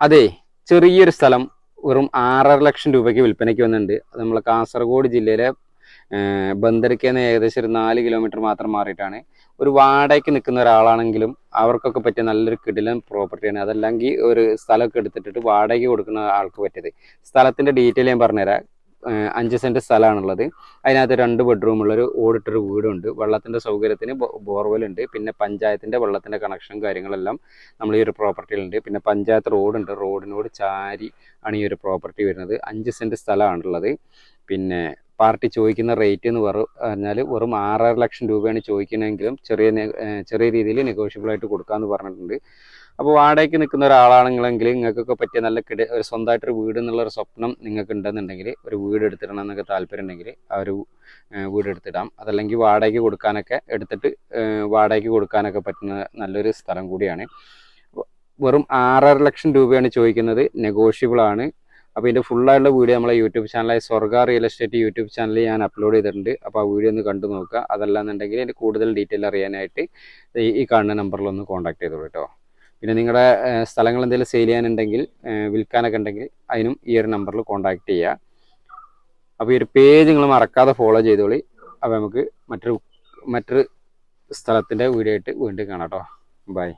അതെ, ചെറിയൊരു സ്ഥലം വെറും 6.5 ലക്ഷം രൂപയ്ക്ക് വിൽപ്പനയ്ക്ക് വന്നിട്ടുണ്ട്. അത് നമ്മളെ കാസർഗോഡ് ജില്ലയിലെ ബന്ദർക്കേന്ന് ഏകദേശം ഒരു 4 കിലോമീറ്റർ മാത്രം മാറിയിട്ടാണ്. ഒരു വാടകയ്ക്ക് നിൽക്കുന്ന ഒരാളാണെങ്കിലും അവർക്കൊക്കെ പറ്റിയ നല്ലൊരു കിടിലൻ പ്രോപ്പർട്ടിയാണ്. അതല്ലെങ്കിൽ ഒരു സ്ഥലമൊക്കെ എടുത്തിട്ട് വാടകയ്ക്ക് കൊടുക്കുന്ന ആൾക്ക് പറ്റിയത്. സ്ഥലത്തിൻ്റെ ഡീറ്റെയിൽ ഞാൻ പറഞ്ഞുതരാം. 5 സെൻറ്റ് സ്ഥലമാണുള്ളത്. അതിനകത്ത് 2 ബെഡ്റൂമുള്ളൊരു ഓടിട്ടൊരു വീടുണ്ട്. വെള്ളത്തിൻ്റെ സൗകര്യത്തിന് ബോർവെല്ലുണ്ട്. പിന്നെ പഞ്ചായത്തിൻ്റെ വെള്ളത്തിൻ്റെ കണക്ഷൻ കാര്യങ്ങളെല്ലാം നമ്മൾ ഈ ഒരു പ്രോപ്പർട്ടിയിലുണ്ട്. പിന്നെ പഞ്ചായത്ത് റോഡുണ്ട്. റോഡിനോട് ചാരി ആണ് ഈ ഒരു പ്രോപ്പർട്ടി വരുന്നത്. 5 സെൻറ്റ് സ്ഥലമാണുള്ളത്. പിന്നെ പാർട്ടി ചോദിക്കുന്ന റേറ്റ് എന്ന് പറഞ്ഞാൽ വെറും 6.5 ലക്ഷം രൂപയാണ് ചോദിക്കുന്നതെങ്കിലും ചെറിയ രീതിയിൽ നെഗോഷ്യബിൾ ആയിട്ട് കൊടുക്കാമെന്ന് പറഞ്ഞിട്ടുണ്ട്. അപ്പോൾ വാടകയ്ക്ക് നിൽക്കുന്ന ഒരാളാണെങ്കിലെങ്കിൽ നിങ്ങൾക്കൊക്കെ പറ്റിയ നല്ല ഒരു സ്വന്തമായിട്ടൊരു വീട് എന്നുള്ളൊരു സ്വപ്നം നിങ്ങൾക്ക് ഉണ്ടെന്നുണ്ടെങ്കിൽ, ഒരു വീട് എടുത്തിടണം എന്നൊക്കെ താല്പര്യം ഉണ്ടെങ്കിൽ ആ ഒരു വീട് എടുത്തിടാം. അതല്ലെങ്കിൽ വാടകയ്ക്ക് കൊടുക്കാനൊക്കെ വാടകയ്ക്ക് കൊടുക്കാനൊക്കെ പറ്റുന്ന നല്ലൊരു സ്ഥലം കൂടിയാണ്. വെറും 6.5 ലക്ഷം രൂപയാണ് ചോദിക്കുന്നത്. നെഗോഷ്യബിൾ ആണ്. അപ്പോൾ ഇതിൻ്റെ ഫുള്ളായിട്ടുള്ള വീഡിയോ നമ്മളെ യൂട്യൂബ് ചാനലായ സ്വർഗ റിയൽ എസ്റ്റേറ്റ് യൂട്യൂബ് ചാനലിൽ ഞാൻ അപ്ലോഡ് ചെയ്തിട്ടുണ്ട്. അപ്പോൾ ആ വീഡിയോ ഒന്ന് കണ്ടു നോക്കുക. അതല്ലാന്നുണ്ടെങ്കിൽ അതിൻ്റെ കൂടുതൽ ഡീറ്റെയിൽ അറിയാനായിട്ട് ഈ കാണുന്ന നമ്പറിലൊന്ന് കോൺടാക്ട് ചെയ്തോളൂ കേട്ടോ. പിന്നെ നിങ്ങളുടെ സ്ഥലങ്ങൾ എന്തെങ്കിലും സെയിൽ ചെയ്യാനുണ്ടെങ്കിൽ, വിൽക്കാനൊക്കെ ഉണ്ടെങ്കിൽ അതിനും ഈ ഒരു നമ്പറിൽ കോൺടാക്ട് ചെയ്യുക. അപ്പോൾ ഈ ഒരു പേജ് നിങ്ങൾ മറക്കാതെ ഫോളോ ചെയ്തോളി. അപ്പോൾ നമുക്ക് മറ്റൊരു സ്ഥലത്തിൻ്റെ വീഡിയോ ആയിട്ട് വീണ്ടും കാണാം കേട്ടോ. ബൈ.